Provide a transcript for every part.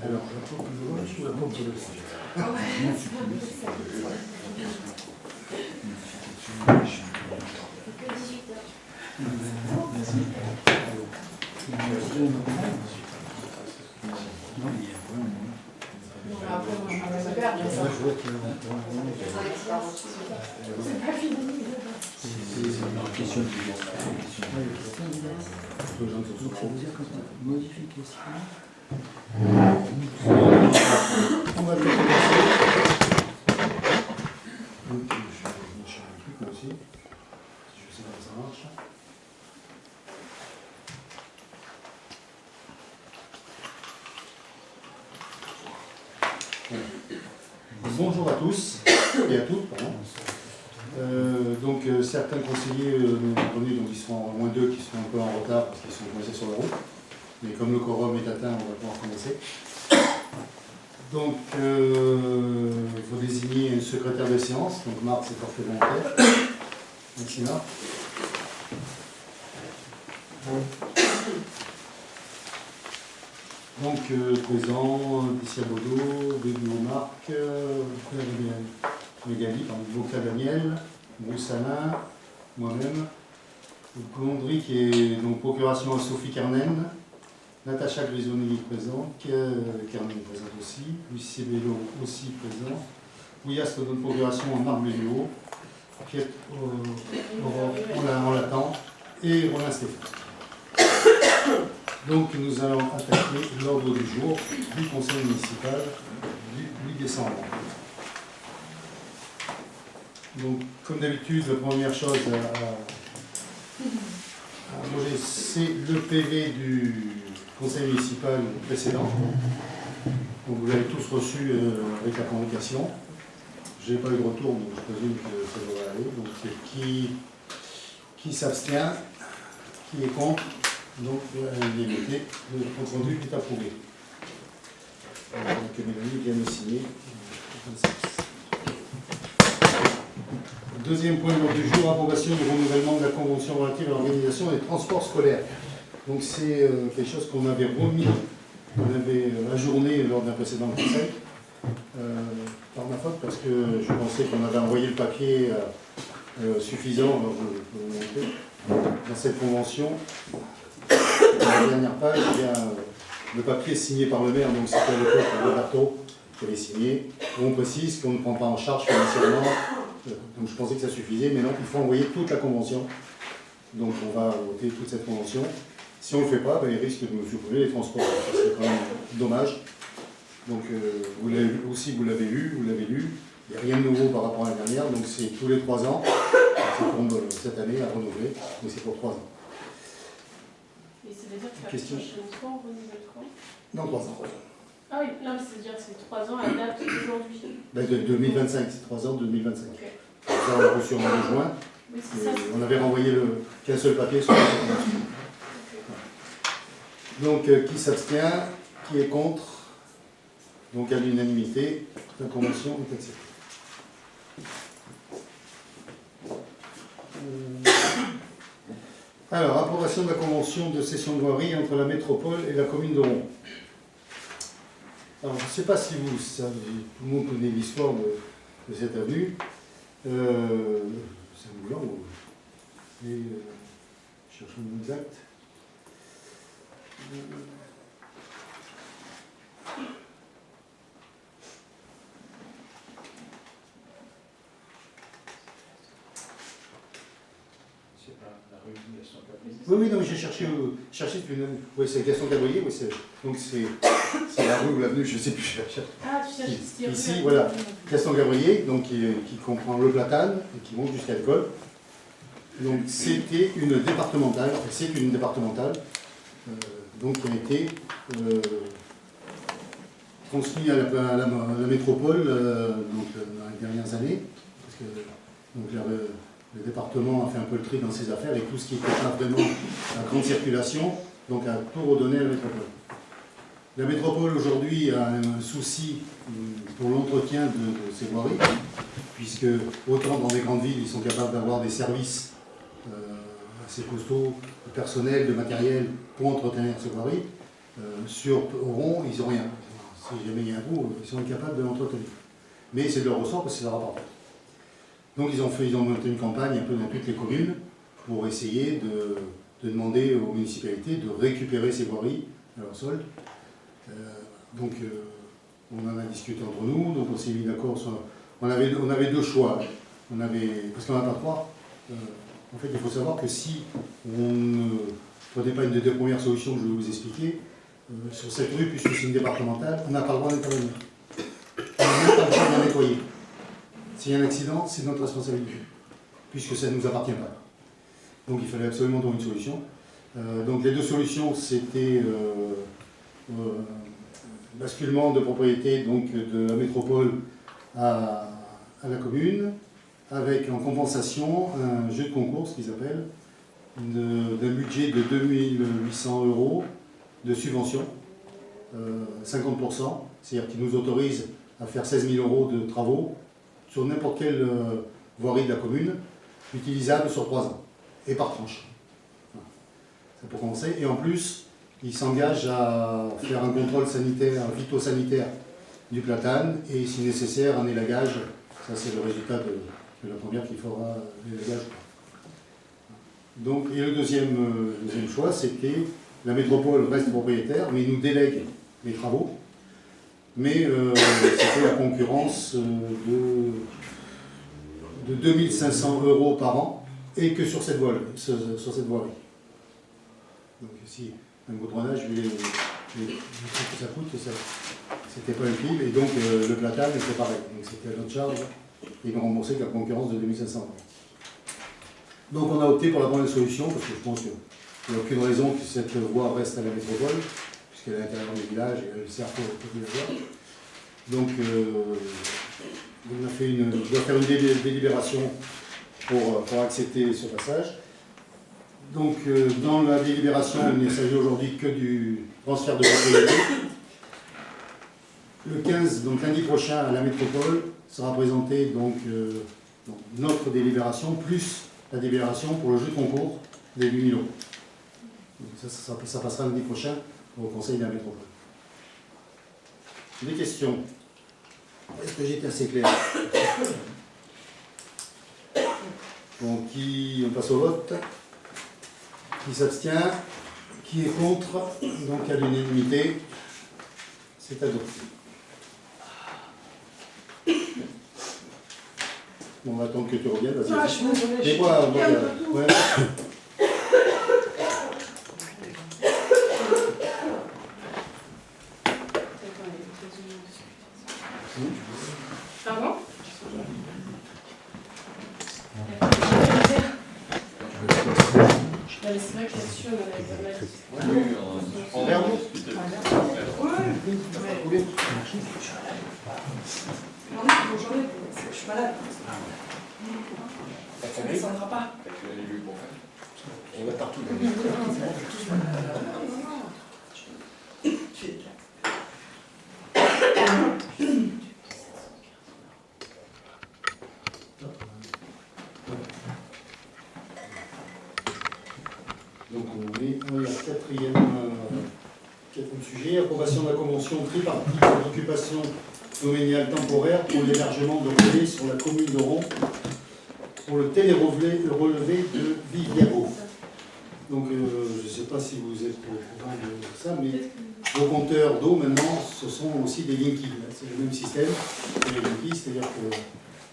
Alors, la pompe de gauche ou la pompe de droite? Modification. On va le commencer. Donc, je cherche un truc aussi. Je sais pas si ça marche. Bonjour à tous et à toutes. Certains conseillers nous ont donné, donc ils seront au moins deux qui seront un peu en retard parce qu'ils sont coincés sur la route. Mais comme le quorum est atteint, on va pouvoir commencer. Donc, il faut désigner un secrétaire de séance. Donc, Marc, c'est porté volontaire. Merci, Marc. Donc, présent, Lucia Baudot, Bédou Marc, Mégali, Boca Daniel, Bruce Alain, moi-même, Gondry qui est donc procuration à Sophie Carnen, Natacha Grisoni présente, Carmen présente aussi, Lucie Bello aussi présent, Ouias donne procuration à Marc Bello, Piet on l'attend, et Roland Stéphane. Donc nous allons attaquer l'ordre du jour du conseil municipal du 8 décembre. Donc comme d'habitude, la première chose à manger, c'est le PV du conseil municipal précédent. Donc vous l'avez tous reçu avec la convocation. Je n'ai pas eu de retour, donc je présume que ça devrait aller. Donc qui s'abstient, qui est contre. Donc, l'unanimité, le compte rendu est approuvé. Donc, Mélanie vient de signer. Deuxième point de l'ordre du jour, approbation du renouvellement de la convention relative à l'organisation des transports scolaires. Donc, c'est quelque chose qu'on avait remis, qu'on avait ajourné lors d'un précédent conseil, par ma faute, parce que je pensais qu'on avait envoyé le papier suffisant. Alors, je peux vous montrer. Dans cette convention, dans la dernière page, il y a le papier signé par le maire, donc c'était à l'époque Roberto qui avait signé, où on précise qu'on ne prend pas en charge financièrement, donc je pensais que ça suffisait, mais non, il faut envoyer toute la convention. Donc on va voter toute cette convention. Si on ne le fait pas, il risque de nous supprimer les transports. C'est quand même dommage. Donc vous l'avez lu, il n'y a rien de nouveau par rapport à la dernière, donc c'est tous les 3 ans, ça tombe cette année à renouveler, donc c'est pour 3 ans. Et ça veut dire que la Question. prochaine fois, on renouvelle quand? Non, 3 ans. Ah oui, non, mais c'est-à-dire que c'est 3 ans à date d'aujourd'hui. De 2025, c'est 3 ans de 2025. Ok. Ça, on l'a reçu en mois de juin. Oui, c'est ça. On avait renvoyé qu'un seul papier sur la convention. Donc, qui s'abstient, qui est contre? Donc, à l'unanimité, la convention est acceptée. Alors, approbation de la convention de cession de voirie entre la métropole et la commune de Rouen. Alors, je ne sais pas si vous savez, tout le monde connaît l'histoire de cette avenue. C'est un moulin où... Et, je cherche le nom exact. C'est pas la rue Gaston Cabrier. Oui, non, mais j'ai cherché oui, c'est Gaston Cabrier, oui, donc c'est la rue ou l'avenue, je ne sais plus. Ah, tu cherches ici. Ici, voilà, Gaston Cabrier, donc qui comprend le Platane et qui monte jusqu'à l'école. Donc c'était une départementale, donc qui a été transmise à la métropole donc, dans les dernières années, parce que donc, le département a fait un peu le tri dans ses affaires et tout ce qui n'était pas vraiment la grande circulation, donc a tout redonné à la métropole. La métropole aujourd'hui a un souci pour l'entretien de ses voiries, puisque autant dans des grandes villes, ils sont capables d'avoir des services assez costauds, de personnel, de matériel pour entretenir ces voiries. Sur Rouen, ils n'ont rien. Si jamais il y a un trou, ils sont incapables de l'entretenir. Mais c'est de leur ressort parce que ça leur rapporte. Donc ils ont monté une campagne un peu dans toutes les communes pour essayer de demander aux municipalités de récupérer ces voiries à leur solde. On en a discuté entre nous, donc on s'est mis d'accord sur... On avait deux choix. Parce qu'on n'a pas trois. En fait, il faut savoir que si on ne prenait pas une des deux premières solutions que je vais vous expliquer, sur cette rue, puisque c'est une départementale, on n'a pas le droit d'intervenir. On n'a même pas le droit de la nettoyer. S'il y a un accident, c'est notre responsabilité, puisque ça ne nous appartient pas. Donc il fallait absolument trouver une solution. Donc les deux solutions, c'était basculement de propriété donc, de la métropole à la commune, avec en compensation un jeu de concours, ce qu'ils appellent, d'un budget de 2800 € de subvention, 50%, c'est-à-dire qu'ils nous autorisent à faire 16 000 € de travaux sur n'importe quelle voirie de la commune, utilisable sur 3 ans, et par tranche. Voilà. C'est pour commencer. Et en plus, ils s'engagent à faire un contrôle sanitaire, phytosanitaire du platane, et si nécessaire, un élagage. Ça, c'est le résultat de la première qui fera l'élagage. Donc, et le deuxième choix, c'était la métropole reste propriétaire, mais il nous délègue les travaux. Mais c'était la concurrence de 2500 € par an, et que sur cette voirie. Donc ici, un goudronnage, vu les trucs que ça coûte, c'était pas un PIB, et donc le platane était pareil. Donc c'était à notre charge, et ils nous remboursaient que la concurrence de 2500 €. Donc on a opté pour la première solution, parce que je pense qu'il n'y a aucune raison que cette voie reste à la métropole, puisqu'elle est à l'intérieur des villages et elle sert pour les villageois. Donc on doit faire une délibération pour accepter ce passage. Donc dans la délibération, il ne s'agit aujourd'hui que du transfert de propriété. Le 15, donc lundi prochain, à la métropole, sera présentée donc, notre délibération, plus la délibération pour le jeu de concours des 8 000 €. Donc ça passera lundi prochain au Conseil de la métropole. Des questions? Est-ce que j'ai été assez clair? Donc, on passe au vote. Qui s'abstient? Qui est contre? Donc, à l'unanimité, c'est adopté. Bon, on va attendre que tu reviennes. Ah, je suis désolée. Et quoi, ouais. Pardon? C'est vrai que là-dessus, on a En verbe? Oui. Je suis malade. Ça ne descendra pas. On va partout. Donc on est à la quatrième sujet, approbation de la convention tripartite d'occupation domaniale temporaire pour l'hébergement de relais sur la commune de Ron pour le télérelevé de Viviago. Donc je ne sais pas si vous êtes au courant de ça, mais vos compteurs d'eau maintenant ce sont aussi des Linky. C'est le même système que les Linky, c'est-à-dire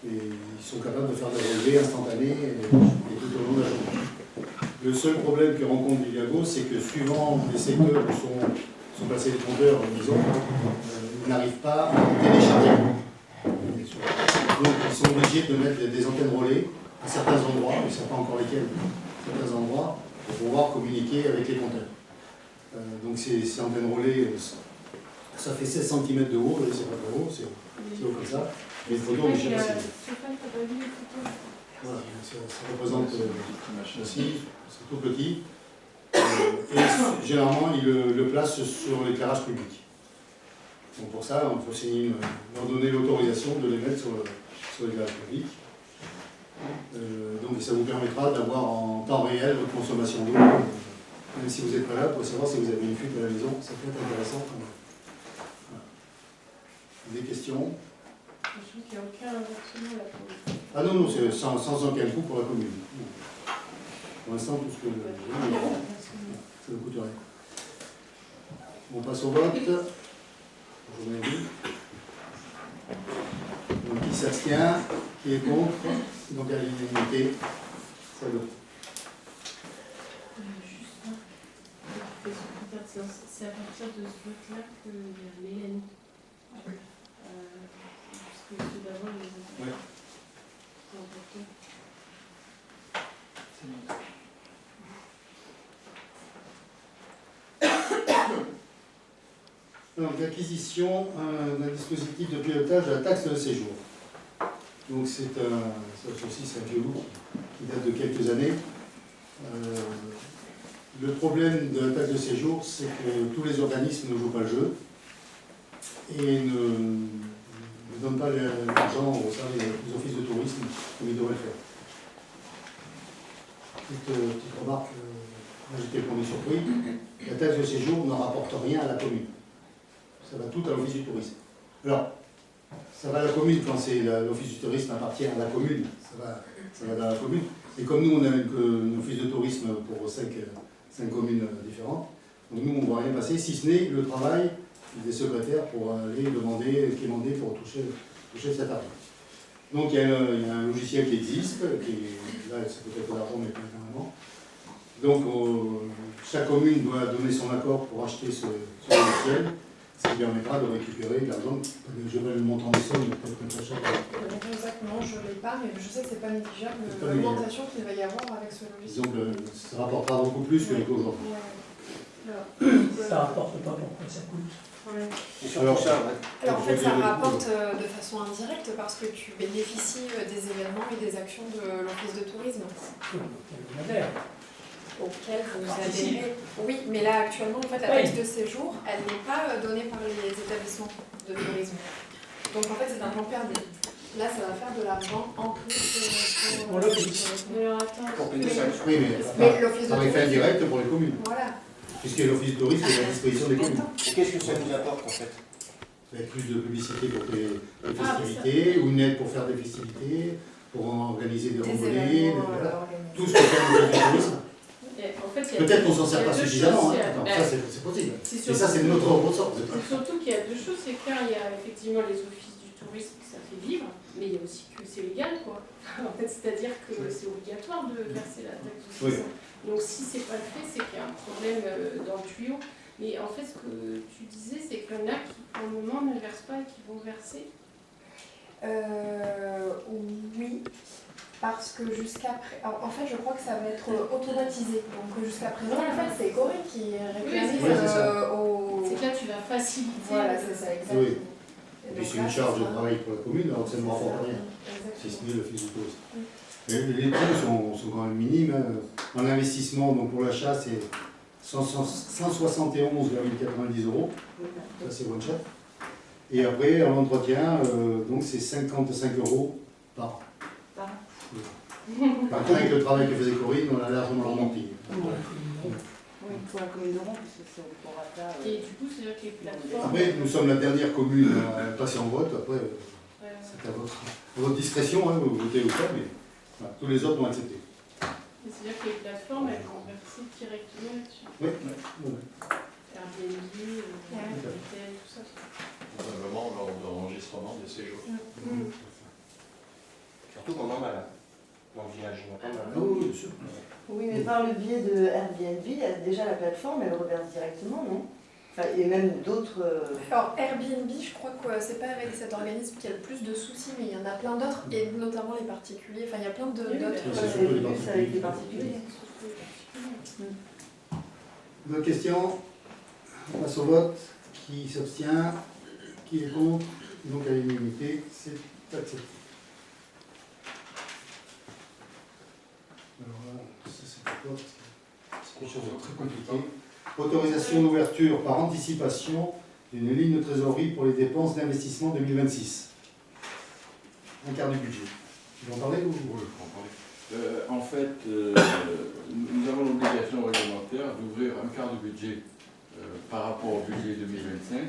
qu'ils sont capables de faire des relevés instantanés et tout au long de la journée. Le seul problème que rencontre Viviago, c'est que suivant les secteurs où sont placés les compteurs, disons, ils n'arrivent pas à télécharger. Donc ils sont obligés de mettre des antennes relais à certains endroits, ils ne savent pas encore lesquels, certains endroits, pour pouvoir communiquer avec les compteurs. Donc ces antennes relais, ça fait 16 cm de haut, c'est pas trop haut, c'est haut comme ça. Les photos, mais je ne sais pas si... Voilà, ça représente aussi, c'est tout petit. Et généralement, ils le placent sur l'éclairage public. Donc pour ça, on peut leur donner l'autorisation de les mettre sur l'éclairage public. Donc ça vous permettra d'avoir en temps réel votre consommation d'eau. Même si vous n'êtes pas là, pour savoir si vous avez une fuite à la maison, ça peut être intéressant. Voilà. Des questions? Je trouve qu'il n'y a aucun inversement là pour le coup. Ah non, non, c'est sans aucun coût pour la commune. Non. Pour l'instant, tout ce que... Ça ne coûte rien. On passe au vote. J'en ai vu. Donc, qui s'abstient, qui est contre, donc à l'unanimité, ça le. C'est à partir de ce vote-là qu'il y a Mélanie. Puisque ceux d'avant, ils les ont Ouais. emportés. Donc, l'acquisition d'un dispositif de pilotage de la taxe de séjour. Donc, ça aussi, c'est un vieux loup qui date de quelques années. Le problème de la taxe de séjour, c'est que tous les organismes ne jouent pas le jeu et ne donnent pas l'argent aux offices de tourisme comme ils devraient le faire. Petite remarque, moi j'étais le premier surpris, la taxe de séjour ne rapporte rien à la commune. Ça va tout à l'office du tourisme. Alors, ça va à la commune quand l'office du tourisme appartient à la commune, ça va dans la commune. Et comme nous, on a un office de tourisme pour 5 communes différentes, donc nous, on ne voit rien passer, si ce n'est le travail des secrétaires pour aller quémander pour toucher cet argent. Donc il y a un logiciel qui existe, là c'est peut-être de l'argent, mais pas énormément. Donc chaque commune doit donner son accord pour acheter ce logiciel, ce qui permettra de récupérer de l'argent. Je vais le montant des sommes, peut-être comme ça chaque. Exactement, je ne l'ai pas, mais je sais que ce n'est pas négligeable C'est pas l'augmentation qu'il va y avoir avec ce logiciel. Disons que ça rapportera beaucoup plus que qu'aujourd'hui. Ça rapporte pas pourquoi ça coûte. Ouais. Alors, Alors en fait, ça rapporte de façon indirecte parce que tu bénéficies des événements et des actions de l'office de tourisme auxquels vous adhérez. Oui, mais là actuellement, en fait, la taxe de séjour, elle n'est pas donnée par les établissements de tourisme. Donc en fait, c'est un plan perdu. Là, ça va faire de l'argent en plus pour l'office. Mais alors attends, Pour payer ça. oui, Mais l'office de par effet tourisme. indirect pour les communes, Voilà. puisque l'office de tourisme est à disposition des communes. Et qu'est-ce que ça nous apporte en fait? Avec plus de publicité pour les festivités, ou une aide pour faire des festivités, pour organiser des Des randonnées, événements voilà. organisés. Tout ce que fait le tourisme. et en fait, il y a Peut-être qu'on s'en il y sert a pas deux suffisamment, choses, hein. il y a- Ça c'est possible. c'est Et ça c'est surtout- notre ressort. C'est surtout qu'il y a deux choses, c'est qu'il y a effectivement les offices du tourisme que ça fait vivre, mais il y a aussi que c'est légal, quoi. En fait, c'est-à-dire que c'est obligatoire de verser la taxe de Oui. séjour. Donc si c'est pas le fait, c'est qu'il y a un problème dans le tuyau. Mais en fait, ce que tu disais, c'est qu'il y en a qui, pour le moment, ne versent pas et qui vont verser. Oui, parce que jusqu'à présent, en fait, je crois que ça va être automatisé. Donc jusqu'à présent, en fait, c'est Corinne qui réclame Oui, c'est ça. au. C'est que là, tu vas faciliter. Voilà, c'est ça, exactement. Oui. Et Et puis donc c'est là, une charge de ça sera- travail pour la commune, alors que ça ne me rapporte rien, si ce Exactement. n'est l'office du tourisme. Et les prix sont quand même minimes. Hein. En investissement, donc pour l'achat, c'est 171,90 €. Ça, c'est one shot. Et après, en entretien, donc c'est 55 € par an. Par an. Par contre, avec le travail que faisait Corinne, on a largement remonté. Oui, pour la commune de Rouen, parce que c'est au prorata. Et du coup, c'est-à-dire que les plateformes. Après, nous sommes la dernière commune à passer en vote. Après, Ouais. c'est à votre discrétion, hein, vous votez ou pas, mais voilà, tous les autres vont accepter. C'est-à-dire que les plateformes, elles vont verser directement là-dessus. Oui, oui. Airbnb, Hôtel, tout ça. Probablement lors de l'enregistrement des séjours. Surtout qu'on en a là, dans le village. On en a pas mal. Ah oui, bien sûr. Oui, mais par le biais de Airbnb, déjà la plateforme, elle reverse directement, non? Enfin, et même d'autres. Alors Airbnb, je crois que c'est pas avec cet organisme qui a le plus de soucis, mais il y en a plein d'autres, et notamment les particuliers. Enfin, il y a plein d'autres. Oui, c'est C'est surtout les plus avec les particuliers. D'autres questions? On passe au vote. Qui s'abstient? Qui est contre? Donc à l'unanimité, c'est accepté. Alors là, ça c'est pas quoi, parce que c'est quelque chose de très compliqué. Autorisation d'ouverture par anticipation d'une ligne de trésorerie pour les dépenses d'investissement 2026. Un quart du budget. Tu veux en parler ou? Oui, je peux en parler. En fait, nous avons l'obligation réglementaire d'ouvrir un quart de budget par rapport au budget 2025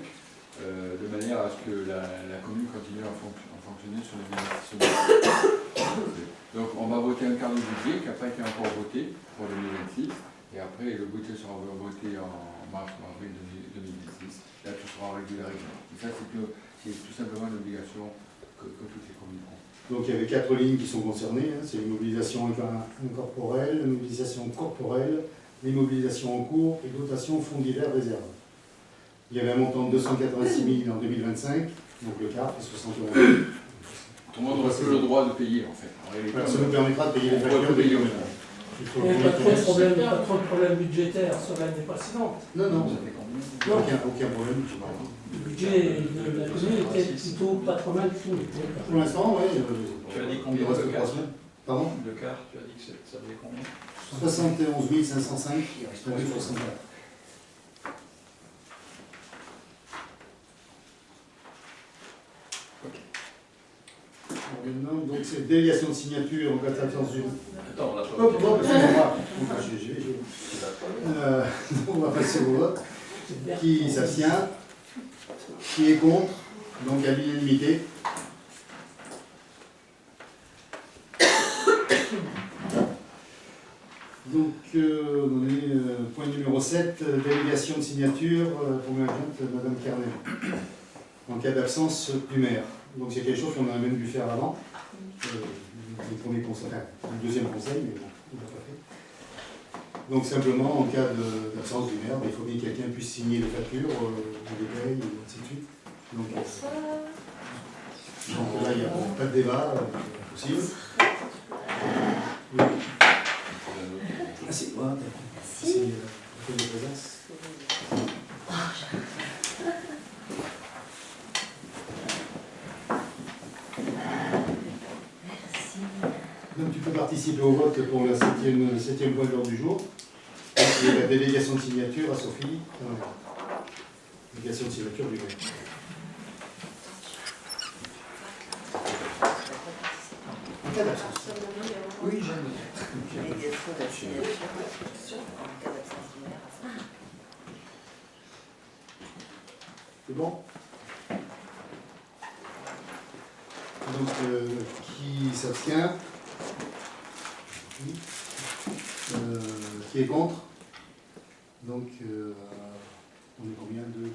de manière à ce que la commune continue à fonctionner sur les investissements. Donc on va voter un cadre de budget qui n'a pas été encore voté pour 2026, et après le budget sera voté en mars ou avril 2026. Là tout sera régularisé. Et ça c'est tout simplement l'obligation que toutes les communes ont. Donc il y avait 4 lignes qui sont concernées, hein. C'est l'immobilisation incorporelle, l'immobilisation corporelle, l'immobilisation en cours et dotation fonds divers réserve. Il y avait un montant de 286 000 en 2025, donc le quart fait 60 €. Tout le monde aura le droit de payer en fait. Voilà, ça nous permettra de payer les factures. Il n'y a pas trop de problèmes budgétaires sur l'année précédente. Non, non, Non. aucun problème. Le budget de la commune était plutôt pas trop mal du tout. Pour l'instant, oui. Tu as dit Il combien reste de 3 quart semaines. Pardon? De quart, tu as dit que ça faisait combien? 71 505, c'est 64. Maintenant, donc c'est délégation de signature en cas d'absence du... Attends, on a pas Hop, voté. hop, excusez-moi. On va passer au vote. Qui s'abstient? Qui est contre? Donc à l'unanimité. Donc, on est point numéro 7, délégation de signature pour Madame Carnet, en cas d'absence du maire. Donc c'est quelque chose qu'on aurait même dû faire avant, le premier conseil, enfin, le deuxième conseil, mais bon, on l'a pas fait. Donc simplement, en cas d'absence du maire, il faut bien que quelqu'un puisse signer les factures, les payes, et ainsi de suite. Donc là, il n'y a pas de débat possible. Oui. Merci. Merci. De présence. Donc tu peux participer au vote pour le septième point de l'ordre du jour. Et la délégation de signature à Sophie. Délégation de signature du maire. En cas d'absence. Oui, j'aime. C'est bon? Donc, qui s'abstient? Qui est contre? Donc, on est combien? 2,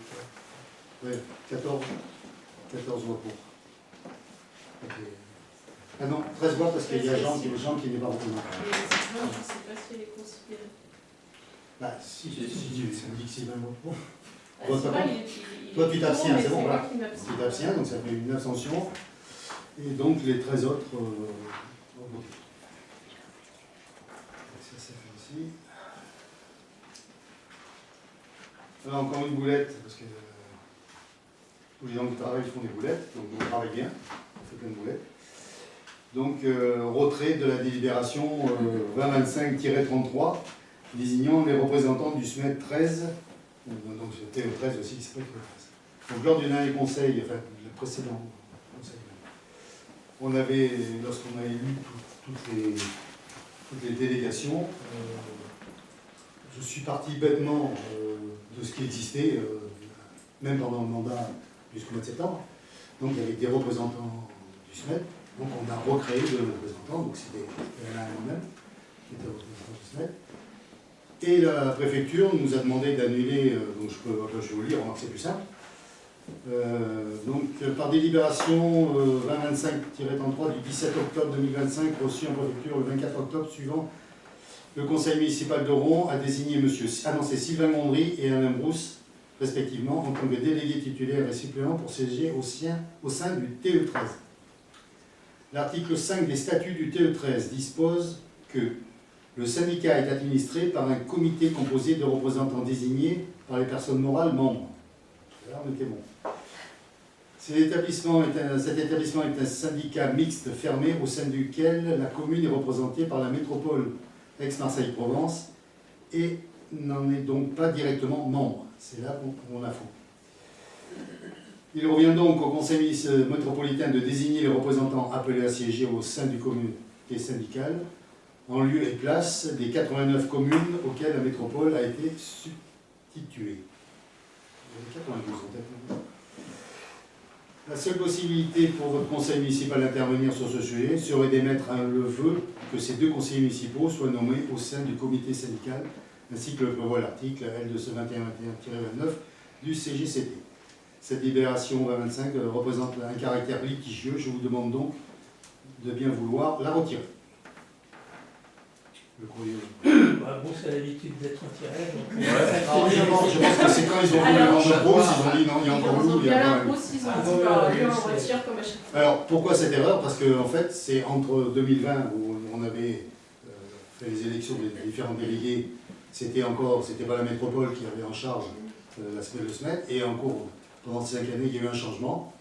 3, ouais, 14 voix pour. Okay. Ah non, 13 voix parce qu'il y a Jean qui n'est pas représenté. Je ne sais pas si elle est considérée. Bah, si, ça me dit que c'est 20 voix pour. Toi, tu t'abstiens, c'est bon, voilà. Tu Tu t'abstiens, donc ça fait une abstention. Et donc les 13 autres ont voté. Ça fait aussi. Alors encore une boulette, parce que tous les gens qui travaillent font des boulettes, donc on travaille bien, on fait plein de boulettes. Donc retrait de la délibération 2025-33, désignant les représentants du SMED 13, donc c'était le 13 aussi, c'est pas le 13. Donc lors du dernier conseil, enfin le précédent conseil, on avait, lorsqu'on a élu toutes les délégations, je suis parti bêtement de ce qui existait, même pendant le mandat jusqu'au mois de septembre. Donc il y avait des représentants du SMED, donc on a recréé deux représentants, donc c'était l'un et moi-même qui était représentant du SMED. Et la préfecture nous a demandé d'annuler, donc je vais vous lire, remarque c'est plus simple. Donc par délibération 2025-33 du 17 octobre 2025 reçu en préfecture le 24 octobre suivant, le conseil municipal de Rouen a désigné c'est Sylvain Mondry et Alain Brousse respectivement en tant que délégués titulaires et suppléants pour siéger au sein du TE13. L'article 5 des statuts du TE13 dispose que le syndicat est administré par un comité composé de représentants désignés par les personnes morales membres. Alors, mettez bon. Cet établissement est un syndicat mixte fermé au sein duquel la commune est représentée par la métropole Aix-Marseille-Provence et n'en est donc pas directement membre. C'est là qu'on a faux. Il revient donc au conseil métropolitain de désigner les représentants appelés à siéger au sein du comité syndical, en lieu et place des 89 communes auxquelles la métropole a été substituée. 92 en tête. La seule possibilité pour votre conseil municipal d'intervenir sur ce sujet serait d'émettre le vœu que ces deux conseillers municipaux soient nommés au sein du comité syndical, ainsi que le prévoit l'article L221-29 du CGCT. Cette libération 2025 représente un caractère litigieux. Je vous demande donc de bien vouloir la retirer. Le courrier. Bah, bon, c'est l'habitude d'être retiré. Donc... Alors, je pense que c'est quand ils ont voulu Alors, rendre gros, ils ont dit non, il y a encore Ils ont loup, il y bien a quand la même. grosse, ils ont Ah, dit, oui, bah, oui, lui, on c'est- retire comme à chaque fois. Alors, pourquoi cette erreur? Parce que, en fait, c'est entre 2020, où on avait fait les élections des différents délégués, c'était pas la métropole qui avait en charge l'aspect de SMET, et en cours, pendant ces 5 années, il y a eu un changement,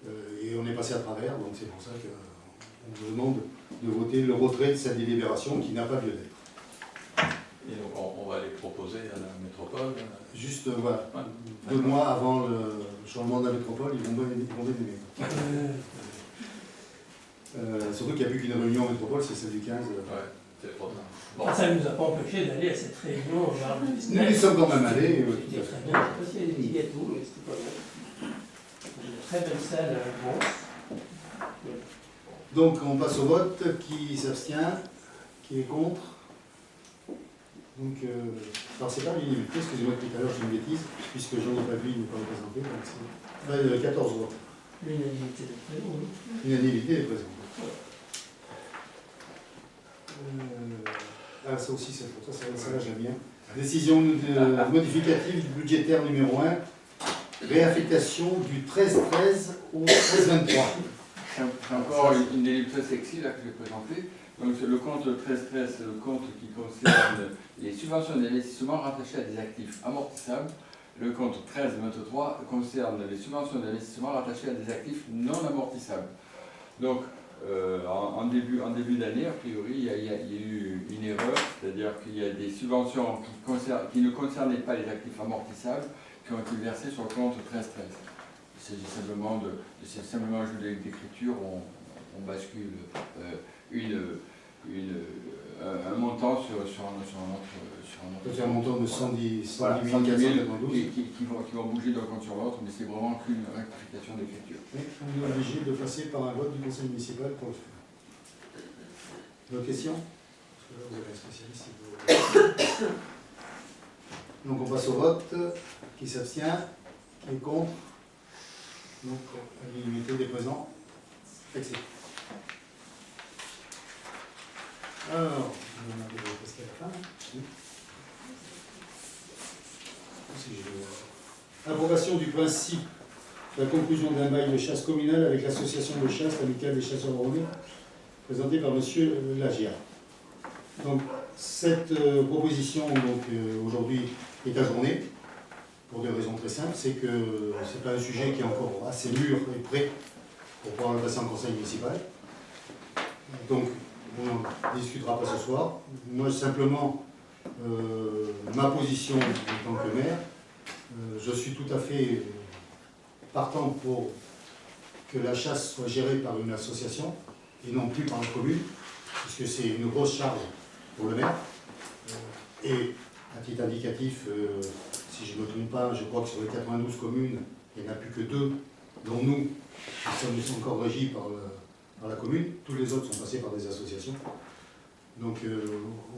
et on est passé à travers, donc c'est pour ça qu'on vous demande de voter le retrait de cette délibération qui n'a pas lieu d'être. Et donc on va les proposer à la métropole. Juste, voilà, Ouais. 2 mois avant le changement de la métropole, ils vont bien aimer. Surtout qu'il n'y a plus qu'une réunion en métropole, c'est celle du 15. Ouais, c'est trop tard. Bon. Ah, ça ne nous a pas empêché d'aller à cette réunion au jardin du Nous y sommes quand même allés. C'était très bien. Je sais pas s'il y a des petits gâteaux, mais c'était pas mal. Une très belle salle à Vence. Donc on passe au vote. Qui s'abstient? Qui est contre? Donc, alors c'est pas l'unanimité, excusez-moi tout à l'heure j'ai une bêtise, puisque Jean pas vu, il n'est pas représenté. Donc c'est 14 voix. L'unanimité de prénom. L'unanimité est présente. Ah, ça aussi, c'est pour ça, ça j'aime bien. Décision modificative budgétaire numéro 1, réaffectation du 13-13 au 13-23. C'est encore une délibération sexy là que je vais présenter. Donc c'est le compte 13-13, c'est le compte qui concerne les subventions d'investissement rattachées à des actifs amortissables. Le compte 13-23 concerne les subventions d'investissement rattachées à des actifs non amortissables. Donc en début d'année, a priori, il y a eu une erreur, c'est-à-dire qu'il y a des subventions qui ne concernaient pas les actifs amortissables qui ont été versées sur le compte 13-13. Il s'agit simplement un jeu d'écriture, on bascule un montant sur notre C'est un montant de 110 voilà, 110 110 000 492. qui vont bouger d'un compte sur l'autre, mais c'est vraiment qu'une rectification d'écriture. Mais on est obligé de passer par un vote du conseil municipal pour le faire. D'autres questions? Parce que là, vous avez un spécialiste. si vous- Donc on passe au vote. Qui s'abstient? Qui est contre? Donc, à l'unanimité des présents. Accepté. Alors, on a presque à la fin. Oui. Si je- Approbation du principe de la conclusion d'un bail de chasse communal avec l'association de chasse amicale des chasseurs rennais, présentée par M. Lagia. Donc, cette proposition aujourd'hui est ajournée pour des raisons très simples. C'est que ce n'est pas un sujet qui est encore assez mûr et prêt pour pouvoir le passer en conseil municipal. Donc, on n'en discutera pas ce soir. Moi, simplement, ma position en tant que maire, je suis tout à fait partant pour que la chasse soit gérée par une association et non plus par la commune, puisque c'est une grosse charge pour le maire. Et à titre indicatif, si je ne me trompe pas, je crois que sur les 92 communes, il n'y en a plus que 2, dont nous, qui sommes encore régis par la commune. Tous les autres sont passés par des associations. Donc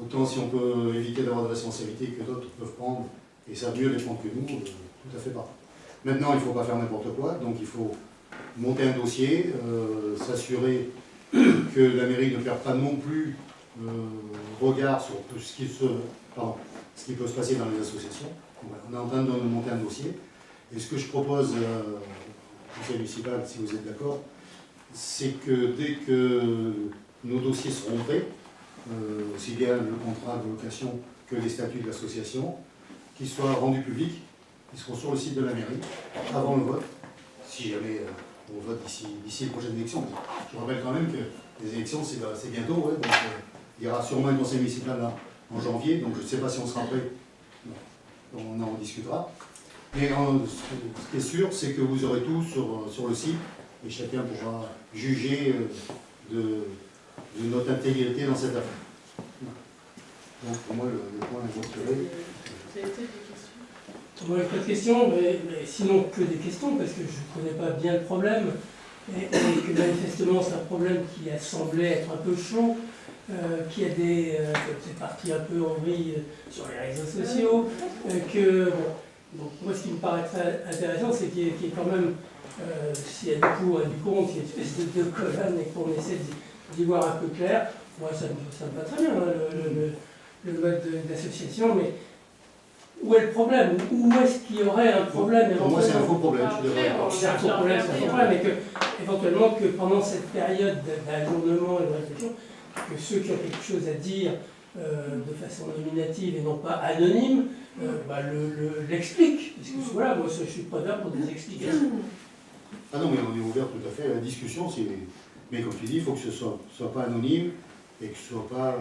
autant si on peut éviter d'avoir des responsabilités que d'autres peuvent prendre, et savent mieux les prendre que nous, tout à fait pas. Maintenant, il ne faut pas faire n'importe quoi, donc il faut monter un dossier, s'assurer que la mairie ne perd pas non plus regard sur tout ce qui peut se passer dans les associations. On est en train de monter un dossier. Et ce que je propose au conseil municipal, si vous êtes d'accord, c'est que dès que nos dossiers seront prêts, aussi bien le contrat de location que les statuts de l'association, qu'ils soient rendus publics, ils seront sur le site de la mairie, avant le vote, si jamais on vote d'ici les prochaines élections. Je rappelle quand même que les élections, c'est bientôt, ouais, donc il y aura sûrement un conseil municipal là, en janvier, donc je ne sais pas si on sera prêt, on en discutera. Mais ce qui est sûr, c'est que vous aurez tout sur le site, et chacun pourra juger de notre intégrité dans cette affaire. Donc pour moi, le point est retiré. Vous avez peut-être des questions? Moi, pas de questions, mais sinon que des questions, parce que je ne connais pas bien le problème, et que manifestement c'est un problème qui a semblé être un peu chaud, qui a c'est parti un peu en vrille sur les réseaux sociaux, donc moi ce qui me paraîtrait intéressant, c'est qu'il y ait quand même, s'il y a du pour et du contre, qu'il y ait une espèce de deux colonnes et qu'on essaie d'y voir un peu clair. Moi ça me va très bien, hein, le mode d'association, mais où est le problème? Où est-ce qu'il y aurait un problème? Pour moi, c'est un faux problème. Je suis d'accord. C'est un faux problème, c'est un faux problème, et que, éventuellement, que pendant cette période d'ajournement et de réflexion, que ceux qui ont quelque chose à dire de façon nominative et non pas anonyme, l'expliquent. Parce que voilà, moi je suis pas là pour des explications. Ah non, mais on est ouvert tout à fait à la discussion. Mais comme tu dis, il faut que ce soit pas anonyme et que ce soit pas,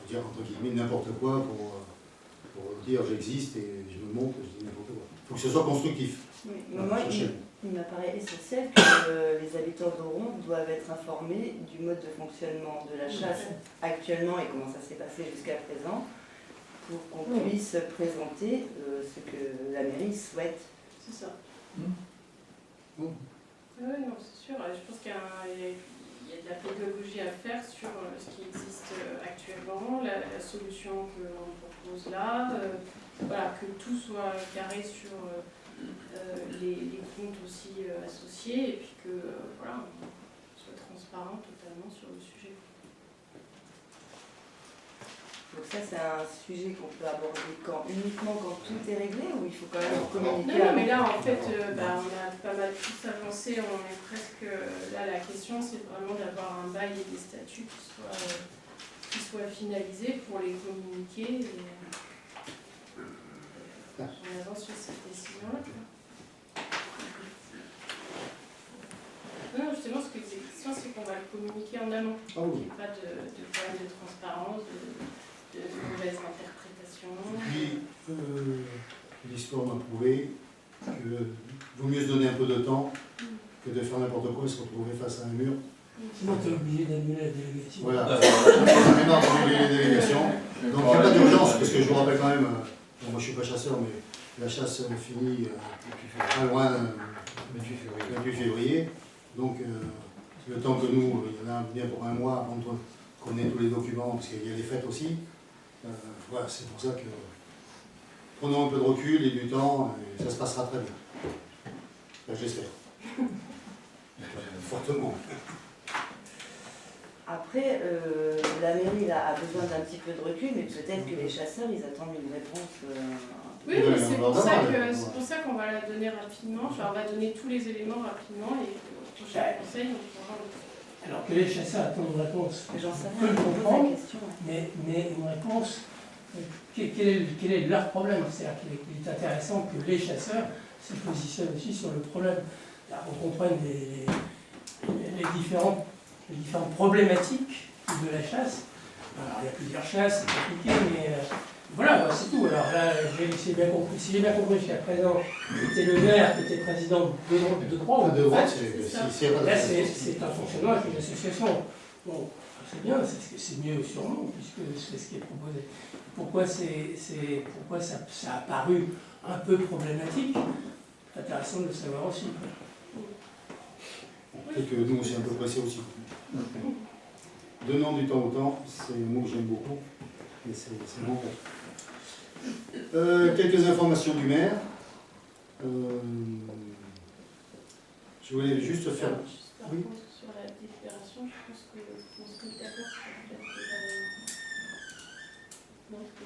dire entre guillemets, n'importe quoi pour dire j'existe et je me montre, je dis n'importe quoi. Il faut que ce soit constructif. Oui, mais moi, il m'apparaît essentiel que les habitants d'Oron doivent être informés du mode de fonctionnement de la chasse actuellement et comment ça s'est passé jusqu'à présent, pour qu'on puisse présenter ce que la mairie souhaite. C'est ça. Mmh. Oui, non, c'est sûr. Je pense qu'il y a de la pédagogie à faire sur ce qui existe actuellement, la solution que l'on propose là, voilà, que tout soit carré sur les comptes aussi associés, et puis que voilà, on soit transparent totalement sur le sujet. Donc ça, c'est un sujet qu'on peut aborder uniquement quand tout est réglé, ou il faut quand même communiquer? Non, mais là, en fait, on a pas mal plus avancé, on est presque... Là, la question, c'est vraiment d'avoir un bail et des statuts qui soient finalisés pour les communiquer. Et, on avance sur cette décision-là. Non, justement, ce que les questions, c'est qu'on va le communiquer en amont. Ah oui. Il n'y a pas de problème de transparence, de mauvaises interprétations. Puis, l'histoire m'a prouvé que vaut mieux se donner un peu de temps que de faire n'importe quoi et se retrouver face à un mur. Sinon, tu es obligé d'annuler la délégation. Voilà. Maintenant, on a les délégations. Donc, il n'y a pas d'urgence, parce que je vous rappelle quand même, moi je ne suis pas chasseur, mais la chasse finit pas loin, 28 février. Donc, le temps que nous, il y en a bien pour un mois avant qu'on ait tous les documents, parce qu'il y a les fêtes aussi. Voilà, c'est pour ça que prenons un peu de recul et du temps, et ça se passera très bien. Enfin, j'espère. Fortement. Après, la mairie là, a besoin d'un petit peu de recul, mais peut-être que les chasseurs, ils attendent une réponse. Oui, mais c'est pour ça qu'on va la donner rapidement. Enfin, on va donner tous les éléments rapidement et au prochain conseil, on pourra... Alors que les chasseurs attendent une réponse, J'en sais je peux rien, le je pose comprendre, la question. mais une réponse, quel est leur problème? C'est-à-dire qu'il est intéressant que les chasseurs se positionnent aussi sur le problème. On comprenne les différentes problématiques de la chasse. Alors, il y a plusieurs chasses, c'est compliqué, mais voilà, c'est tout. Alors là, si j'ai bien compris jusqu'à présent, c'était le maire qui était président de droit. De droit, là, c'est un fonctionnement avec une association. Bon, c'est bien, c'est mieux sûrement, puisque c'est ce qui est proposé. Pourquoi ça a paru un peu problématique? C'est intéressant de le savoir aussi. Et que nous, c'est un peu pressé aussi. Donnant du temps au temps, c'est un mot que j'aime beaucoup, mais c'est bon. Quelques informations du maire. Je voulais juste faire... Par Oui. contre, sur la délibération, je pense qu'on se met d'accord sur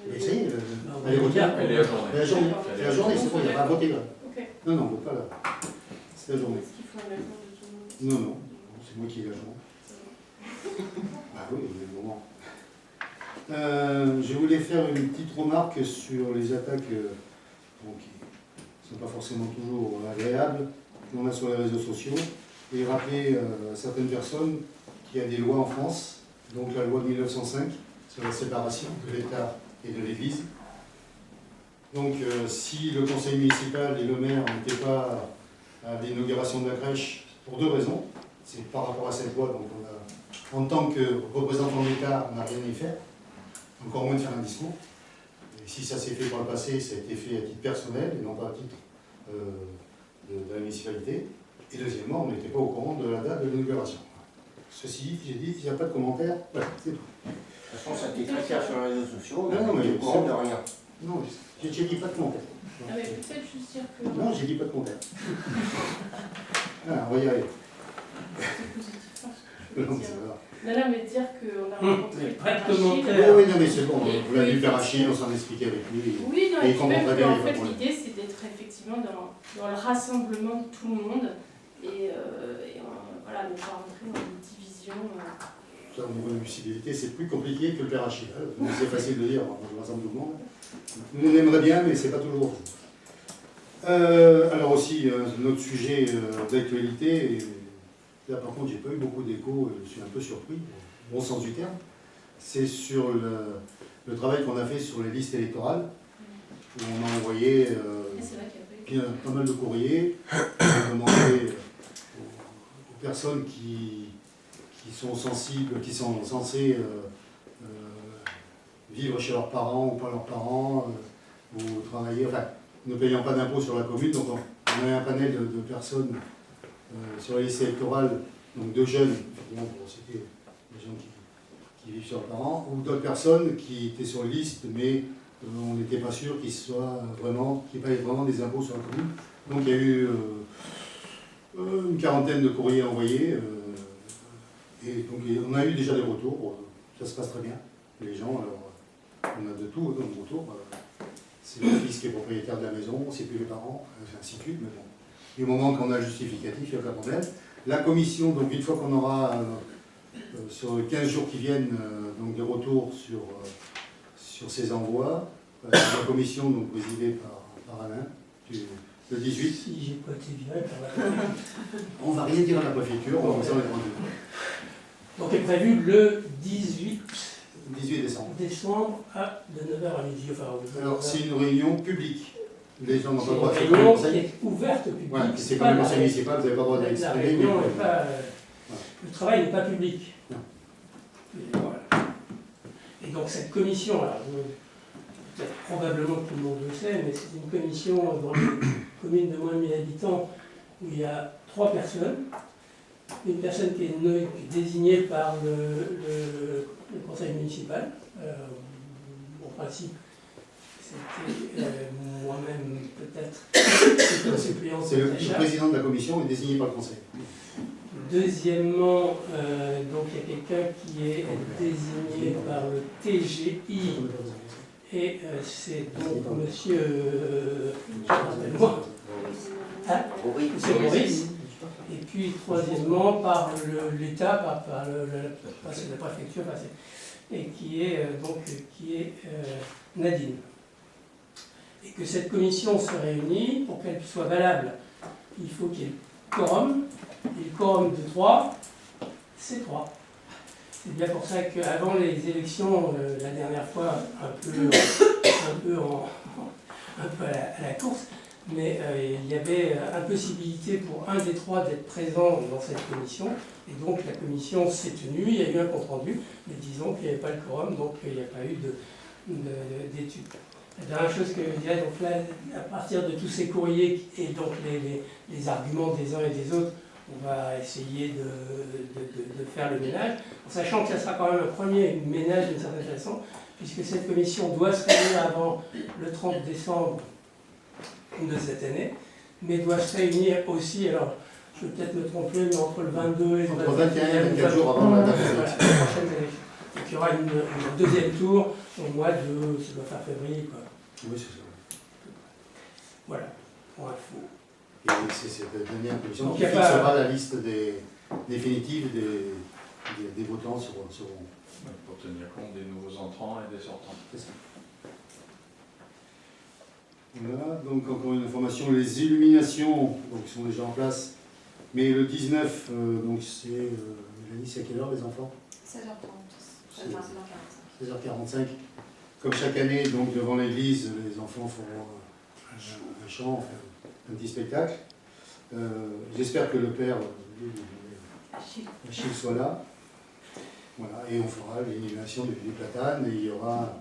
Mais ça y est, On elle est votée. Elle est ajournée. C'est la journée, c'est bon, il n'y a pas à voter là. Ok. Non, non, on ne vote pas là. C'est la journée. Est-ce qu'il faut un accord de tout le monde? Non, non, c'est moi qui ai la journée. Ah oui, il y a le moment. Je voulais faire une petite remarque sur les attaques qui ne sont pas forcément toujours agréables qu'on a sur les réseaux sociaux et rappeler à certaines personnes qu'il y a des lois en France, donc la loi de 1905 sur la séparation de l'État et de l'Église. Donc si le conseil municipal et le maire n'étaient pas à l'inauguration de la crèche pour deux raisons, c'est par rapport à cette loi, donc en tant que représentant de l'État, on n'a rien à y faire, encore moins de faire un discours. Et Et si ça s'est fait par le passé, ça a été fait à titre personnel et non pas à titre de la municipalité. Et deuxièmement, on n'était pas au courant de la date de l'inauguration. Ceci dit, j'ai dit, il n'y a pas de commentaire, voilà, c'est tout. De toute façon, ça a été très clair sur les réseaux sociaux, Non, mais au courant de rien. Non, j'ai dit pas de commentaire. Ah, mais peut-être juste dire que Non, j'ai dit pas de commentaire. Ah, on va y arriver. c'est positif, hein, ce que je Non, veux mais dire. c'est pas grave. Non, mais dire qu'on a rencontré mais le pas de Père Achille. commentaire. Oui, non, mais c'est bon, Et vous l'avez vu que, faire Achille, on s'en expliquait avec lui. Oui, non, Et et il puis même comprend très que, bien, en il fait, comprend. l'idée, c'est d'être effectivement dans le rassemblement de tout le monde et voilà, ne pas rentrer dans une division. Ça, au niveau de la visibilité, c'est plus compliqué que le Père Achille. Hein. Donc, c'est facile de dire, on rassemble tout le monde. Nous, on aimerait bien, mais c'est pas toujours. Alors aussi, un autre sujet d'actualité, et là par contre, j'ai pas eu beaucoup d'écho, je suis un peu surpris, au bon sens du terme, c'est sur le travail qu'on a fait sur les listes électorales, où on a envoyé Et c'est vrai qu'il y a pas eu. pas mal de courriers, on a demandé aux personnes qui sont sensibles, qui sont censées vivre chez leurs parents ou pas leurs parents, ou travailler, enfin, ne payant pas d'impôts sur la commune. Donc on avait un panel de personnes sur la liste électorale, donc de jeunes, effectivement, pour citer des gens qui vivent chez leurs parents, ou d'autres personnes qui étaient sur la liste, mais on n'était pas sûr qu'ils soient vraiment, qu'ils payent vraiment des impôts sur la commune. Donc il y a eu une quarantaine de courriers envoyés, et donc on a eu déjà des retours, ça se passe très bien. Les gens, alors, on a de tout dans le retour. C'est le fils qui est propriétaire de la maison, c'est plus les parents, ainsi de suite, mais bon. Du moment qu'on a le justificatif, il n'y a pas de problème. La commission, donc une fois qu'on aura sur les 15 jours qui viennent, donc des retours sur ces envois, la commission, donc présidée par Alain, le 18. Si j'ai pas été viré par la préfecture. On ne va rien dire à la préfecture, on va faire les rendez-vous. Donc est prévu le 18 décembre. décembre de 9h à midi. Enfin, Alors c'est une réunion publique. Les gens n'ont pas c'est le droit de une faire le réunion qui conseil. est ouverte au public. Ouais, c'est comme le conseil municipal, vous n'avez pas le droit La d'exprimer. réunion mais- n'est pas. Le travail n'est pas public. Non. Et, voilà. Et donc cette commission, alors, peut-être probablement que tout le monde le sait, mais c'est une commission dans les communes de moins de 1000 habitants où il y a 3 personnes. Une personne qui est désignée par le conseil municipal. En principe, c'était moi-même peut-être comme suppléant C'est le Sacha. président de la commission est désigné par le conseil. Deuxièmement, donc il y a quelqu'un qui est désigné par le TGI et c'est donc monsieur, rappelle-moi, monsieur Maurice. Et puis troisièmement par l'État, par la préfecture, et qui est Nadine. Et que cette commission se réunit, pour qu'elle soit valable, il faut qu'il y ait le quorum. Et le quorum de 3, c'est 3. C'est bien pour ça qu'avant les élections, la dernière fois, un peu à la course, mais il y avait impossibilité pour un des 3 d'être présent dans cette commission. Et donc la commission s'est tenue, il y a eu un compte-rendu, mais disons qu'il n'y avait pas le quorum, donc il n'y a pas eu d'études. La dernière chose que je dirais, donc là, à partir de tous ces courriers et donc les arguments des uns et des autres, on va essayer de faire le ménage, en sachant que ça sera quand même un premier ménage d'une certaine façon, puisque cette commission doit se réunir avant le 30 décembre de cette année, mais doit se réunir aussi, alors je vais peut-être me tromper, mais entre le 22 et le Entre 21 et 24 jours avant la date des voilà, élections. les prochaines élections. Donc il y aura un deuxième tour au mois de, ça doit faire février, quoi. Oui, c'est ça. Voilà, pour info. Et c'est cette dernière commission Donc, qui il y a pas- fixera la liste définitive des votants sur. Pour tenir compte des nouveaux entrants et des sortants. C'est ça. Voilà, donc encore une information, les illuminations donc, sont déjà en place, mais le 19, donc c'est, Mélanie, c'est à quelle heure les enfants? 16h30, enfin 16h45. 16h45. Comme chaque année, donc devant l'église, les enfants feront un chant, enfin, un petit spectacle. J'espère que le père, Achille, soit là. Voilà, et on fera l'illumination du platane, et il y aura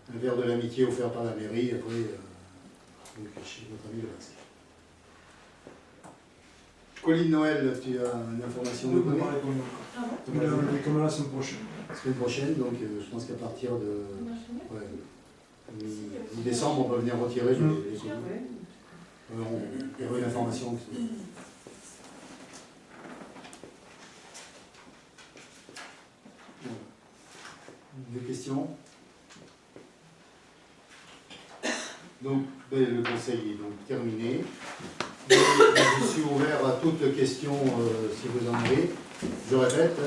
un verre de l'amitié offert par la mairie, après, donc, chez notre ami le Basque. Colline Noël, tu as une information de donner Comme la semaine prochaine. la semaine prochaine, donc je pense qu'à partir de mi-décembre, on va venir retirer les communes. Il y aura une information. Des questions? Donc, le conseil est donc terminé. Je suis ouvert à toutes questions si vous en avez. Je répète,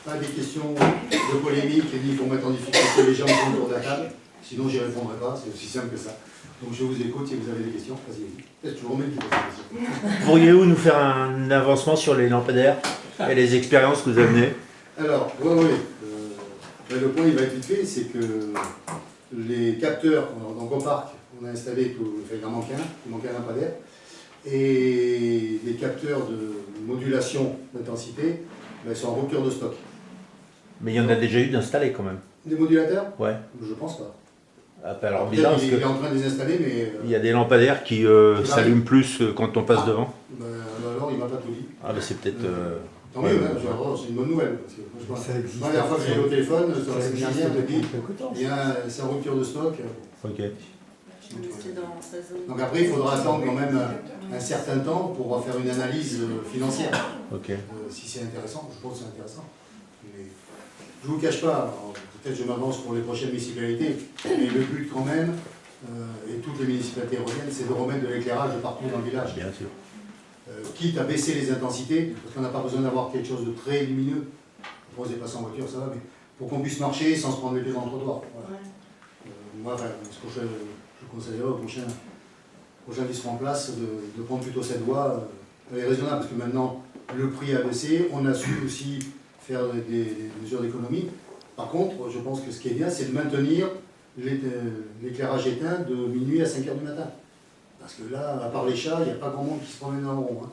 pas des questions de polémique ni pour mettre en difficulté les gens qui sont autour de la table. Sinon, j'y répondrai pas, c'est aussi simple que ça. Donc, je vous écoute si vous avez des questions. Vas-y, peut-être que je vous remets une question. Pourriez-vous nous faire un avancement sur les lampadaires et les expériences que vous avez menées? Alors, oui. Le point, il va être vite fait, c'est que les capteurs, donc au parc, on a installé tout, il en manque un lampadaire, et les capteurs de modulation d'intensité, ils sont en rupture de stock. Mais il y en a déjà eu d'installés quand même. Des modulateurs? Ouais. Je pense pas. Alors bizarre parce Il est en train de les installer, mais... il y a des lampadaires qui s'allument plus quand on passe devant. Alors, il m'a pas tout dit. Ah ben c'est peut-être... Tant mieux, c'est une bonne nouvelle. Parce que, Ça existe. la dernière fois que j'ai eu au téléphone, Ça ça existe bien depuis dit, quelque temps. c'est en rupture de stock. Ok. C'est dans sa zone. Donc après, il faudra attendre quand même un certain temps pour faire une analyse financière. Ok. Si c'est intéressant, je pense que c'est intéressant. Mais je ne vous cache pas, alors, peut-être je m'avance pour les prochaines municipalités, mais le but quand même, et toutes les municipalités reviennent, c'est de remettre de l'éclairage partout dans le village. Bien sûr. Quitte à baisser les intensités, parce qu'on n'a pas besoin d'avoir quelque chose de très lumineux. Pour se déplacer en voiture, ça va, mais pour qu'on puisse marcher sans se prendre les pieds dans le trottoir. Voilà. Moi, ce que je conseillerais au prochain qui sera en place de prendre plutôt cette voie. Elle est raisonnable, parce que maintenant, le prix a baissé, on a su aussi faire des mesures d'économie. Par contre, je pense que ce qui est bien, c'est de maintenir l'éclairage éteint de minuit à 5 h du matin. Parce que là, à part les chats, il n'y a pas grand monde qui se promène en rond. Hein.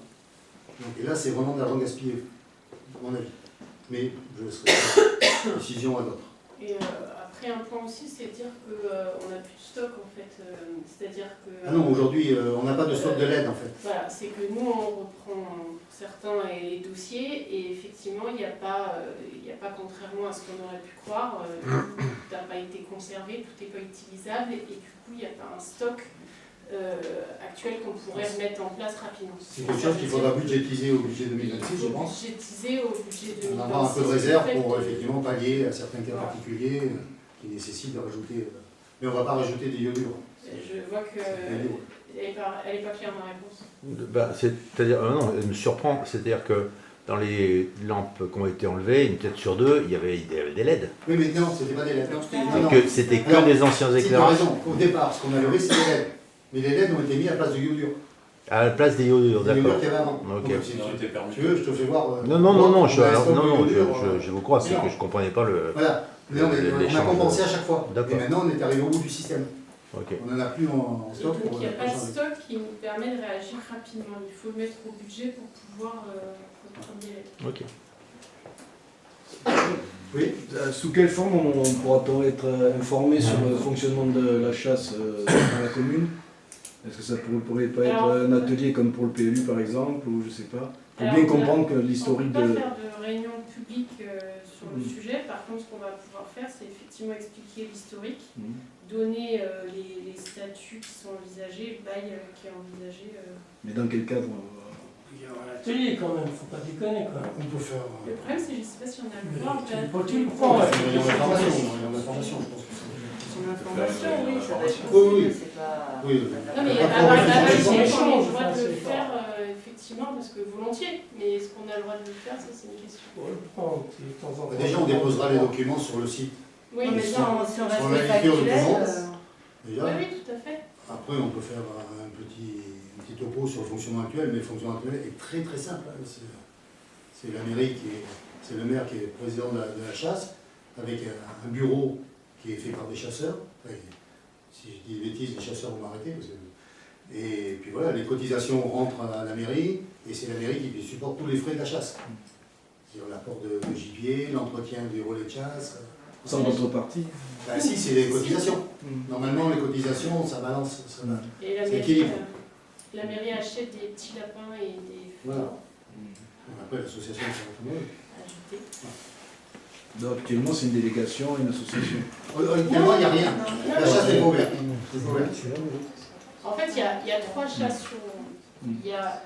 Donc, et là, c'est vraiment de l'argent gaspillé, à mon avis. Mais je laisserai la décision à d'autres. Et après, un point aussi, c'est de dire qu'on n'a plus de stock en fait. C'est-à-dire que. Ah non, aujourd'hui, on n'a pas de stock de LED en fait. Voilà, c'est que nous, on reprend certains les dossiers et effectivement, il n'y a pas, contrairement à ce qu'on aurait pu croire, tout n'a pas été conservé, tout n'est pas utilisable et du coup, il n'y a pas un stock actuel qu'on pourrait mettre en place rapidement. C'est quelque chose qu'il faudra budgétiser au budget 2026, je pense. Budgétiser au budget 2026. On avoir un peu de réserve pour effectivement pallier à certains cas particuliers qui nécessitent de rajouter. Mais on ne va pas rajouter des iodures. Je vois qu'elle n'est pas claire ma réponse. Bah, c'est-à-dire, non, elle me surprend. C'est-à-dire que dans les lampes qui ont été enlevées, une tête sur deux, il y avait des LED. Oui, mais non, c'était pas des LED. C'était que des anciens éclairages. Tu as raison. Au départ, ce qu'on a levé, c'était des LED. Mais les LED ont été mis à la place de iodure. À la place des iodures, d'accord. Les iodures qu'il y avait avant. Ok. Donc, si tu veux, je te fais voir. Non, je je vous crois, c'est que je ne comprenais pas le. Voilà. Mais non, mais on a compensé à chaque fois. Et D'accord. maintenant, on est arrivé au bout du système. Ok. On n'en a plus en stock. Donc il n'y a pas de stock qui nous permet de réagir rapidement. Il faut le mettre au budget pour pouvoir reprendre les LED. Ok. Oui. Sous quelle forme on pourra-t-on être informé sur le fonctionnement de la chasse dans la commune? Est-ce que ça pourrait pas être un atelier comme pour le PLU par exemple, ou je sais pas, pour bien comprendre que l'historique de... On ne peut pas faire de réunion publique sur le sujet. Par contre, ce qu'on va pouvoir faire, c'est effectivement expliquer l'historique, donner les statuts qui sont envisagés, le bail qui est envisagé. Mais dans quel cadre? Il y aura un atelier quand même, faut pas déconner quoi. On peut faire. Le problème, c'est que je ne sais pas si on a le droit. Tu le prends, ouais. Il y a l'information, je pense que c'est. Son information, oui, ça va être Oui, possible, c'est pas... Oui. Non, mais Pas à de la réflexion. base, on a le droit de le faire, effectivement, parce que volontiers. Mais est-ce qu'on a le droit de le faire, ça, c'est une question. Faut le prendre, de temps en temps. Déjà, on déposera les documents sur le site. Oui, Non, mais mais si on reste sur la lecture de factuel, commande. Déjà. Oui, tout à fait. Après, on peut faire un petit topo sur le fonctionnement actuel, mais le fonctionnement actuel est très très simple. Hein. C'est la mairie c'est le maire qui est président de la chasse, avec un bureau qui est fait par des chasseurs. Enfin, si je dis des bêtises, les chasseurs vont m'arrêter. Et puis voilà, les cotisations rentrent à la mairie, et c'est la mairie qui supporte tous les frais de la chasse. C'est-à-dire l'apport de gibier, l'entretien du relais de chasse. Sans contrepartie. Bah si, c'est les cotisations. Normalement, les cotisations, ça balance. Ça va. Et la C'est mairie, équilibre. la mairie achète des petits lapins et des Voilà. félins Après, l'association, c'est un peu mieux. ajoutés. Donc actuellement, c'est une délégation, une association. Actuellement, il n'y a rien. Non, La non. chasse n'est pas ouverte. C'est pas ouvert. En fait, il y a 3 chasses sur. Il y a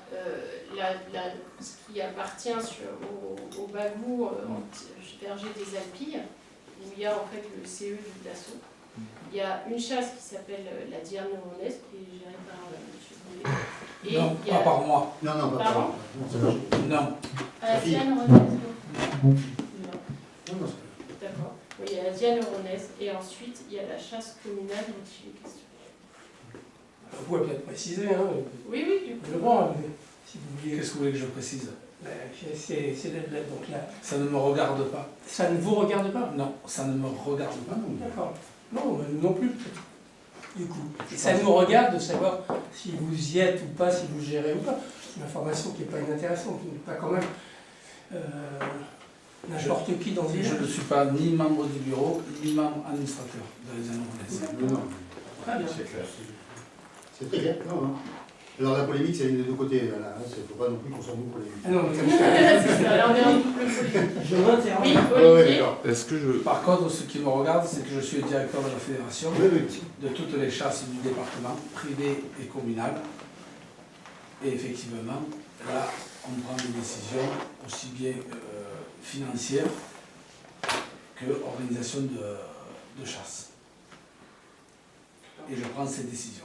ce qui appartient au bagou berger des Alpilles, où il y a en fait le CE du Dassault. Il y a une chasse qui s'appelle la Diane Ronès, qui est gérée par M. Boulet. Et Non, il y a pas par moi. Non, non, pas Pardon non, c'est pas- Non. la fille. Diane Ronès. Non. non, non, c'est D'accord. Oui, il y a la Diane Ronès et ensuite il y a la chasse communale dont il est question. Vous pouvez peut-être préciser, hein. Oui, oui, du coup. Je vois, mais si vous vouliez. Qu'est-ce que vous voulez que je précise? Donc là, Ça ne me regarde pas. ça ne vous regarde pas? Non, ça ne me regarde pas. D'accord. Non, mais nous non plus. Du coup, et ça nous regarde de savoir si vous y êtes ou pas, si vous gérez ou pas. C'est une information qui n'est pas inintéressante, qui n'est pas quand même n'importe qui dans une. Je ne suis pas ni membre du bureau, ni membre administrateur de la Diane Ronès. non, non. Très bien. C'est clair. C'est très bien. Non, non. Alors la polémique, c'est des deux côtés. Il ne faut pas non plus qu'on s'en nous polémique. Ah non, mais comme ça, C'est ça, là on est en double polémique. je m'interromps. Oui, Ouais, Olivier. d'accord. Est-ce que je... Par contre, ce qui me regarde, c'est que je suis le directeur de la fédération Oui, oui. de toutes les chasses du département, privées et communales. Et effectivement, là, on prend des décisions aussi bien financières que organisation de chasse. Et je prends ces décisions.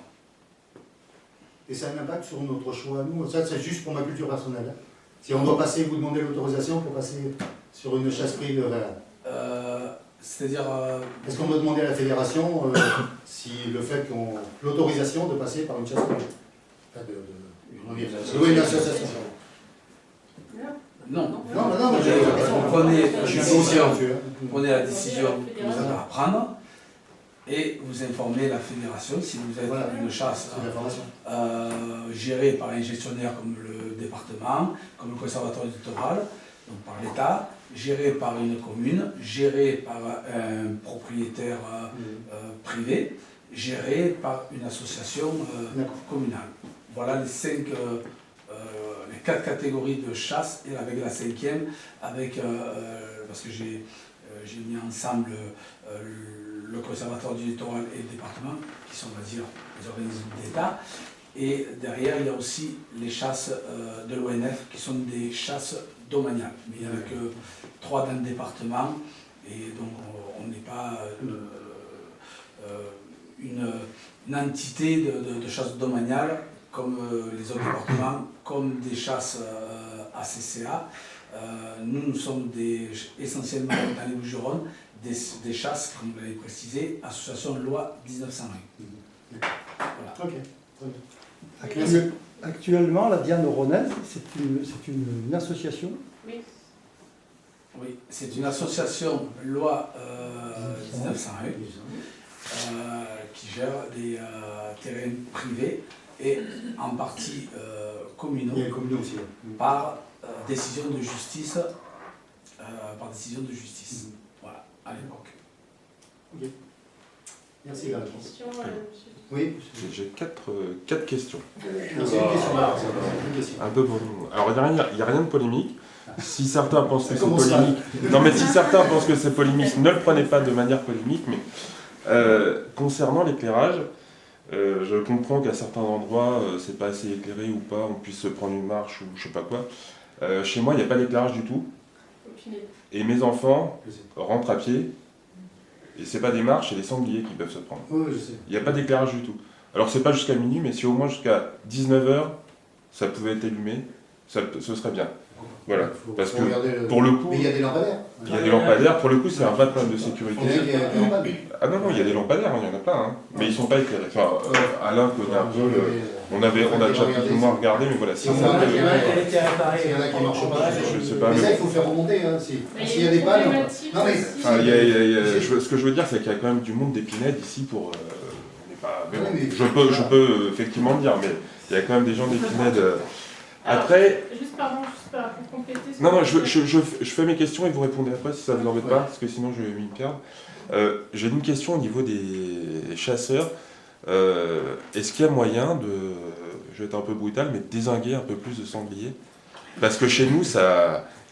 Et ça a un impact sur notre choix, nous. Ça, c'est juste pour ma culture personnelle. Si on doit passer, vous demander l'autorisation pour passer sur une chasse privée, C'est-à-dire... est-ce qu'on doit demander à la fédération si le fait qu'on l'autorisation de passer par une chasse privée? Enfin, louer une association. non. Non, non, mais j'ai Vous prenez je suis un décision. monsieur. Vous prenez la décision que vous avez à prendre et vous informez la fédération si vous êtes Voilà. une chasse C'est l'information. gérée par un gestionnaire comme le département, comme le conservatoire littoral, donc par l'État, gérée par une commune, gérée par un propriétaire privé, gérée par une association communale. Voilà les 4 catégories de chasse, et avec la 5e, parce que j'ai mis ensemble le conservatoire du littoral et le département, qui sont, on va dire, les organismes d'État. Et derrière, il y a aussi les chasses de l'ONF, qui sont des chasses domaniales. Mais il n'y en a que 3 dans le département, et donc on n'est pas une entité de chasse domaniale comme les autres départements, comme des chasses ACCA. Nous sommes essentiellement dans les Bouches-du-Rhône, des chasses, comme vous l'avez précisé, association loi 1901. Voilà. Ok. Actuellement, la Diane Ronès, c'est une association. Oui. Oui, c'est une association loi 1901 qui gère des terrains privés et en partie communaux. Il y a les communaux aussi. Par décision de justice. Voilà, à l'époque. Ok. Merci, Une la réponse. question, monsieur. Oui. J'ai 4 questions. C'est une question. Un peu pour tout le monde. Alors, il n'y a rien de polémique. Si certains pensent que c'est commence mal. polémique... Non, mais si certains pensent que c'est polémique, ne le prenez pas de manière polémique. Mais concernant l'éclairage, je comprends qu'à certains endroits, c'est pas assez éclairé ou pas, on puisse se prendre une marche ou je sais pas quoi. Chez moi, il n'y a pas d'éclairage du tout. Et mes enfants rentrent à pied. Et c'est pas des marches, c'est des sangliers qui peuvent se prendre. Oui, je sais. Il n'y a pas d'éclairage du tout. Alors c'est pas jusqu'à minuit, mais si au moins jusqu'à 19h, ça pouvait être allumé, ce serait bien. Voilà. Parce que pour le coup... Mais il y a des lampadaires. Il y a des lampadaires, pour le coup c'est un vrai problème de sécurité. Il y a des lampadaires. Ah non, il y a des lampadaires, il y en a plein, hein. Mais ils sont pas éclairés. Enfin, Alain connaît un peu, on a déjà plus ou moins regardé, mais voilà. Si Il y en a qui ça, marchent pas. je sais pas. Mais ça, il faut faire remonter. Hein, s'il y a des pannes. Non, mais. Enfin, ce que je veux dire, c'est qu'il y a quand même du monde d'Épinède ici pour. On n'est pas. Mais bon, je peux effectivement le dire, mais il y a quand même des gens d'Épinède Après... Juste pour compléter... Non, je fais mes questions et vous répondez après si ça vous embête pas, parce que sinon je vais m'y perdre. J'ai une question au niveau des chasseurs. Est-ce qu'il y a moyen de, je vais être un peu brutal, mais de dézinguer un peu plus de sangliers? Parce que chez nous,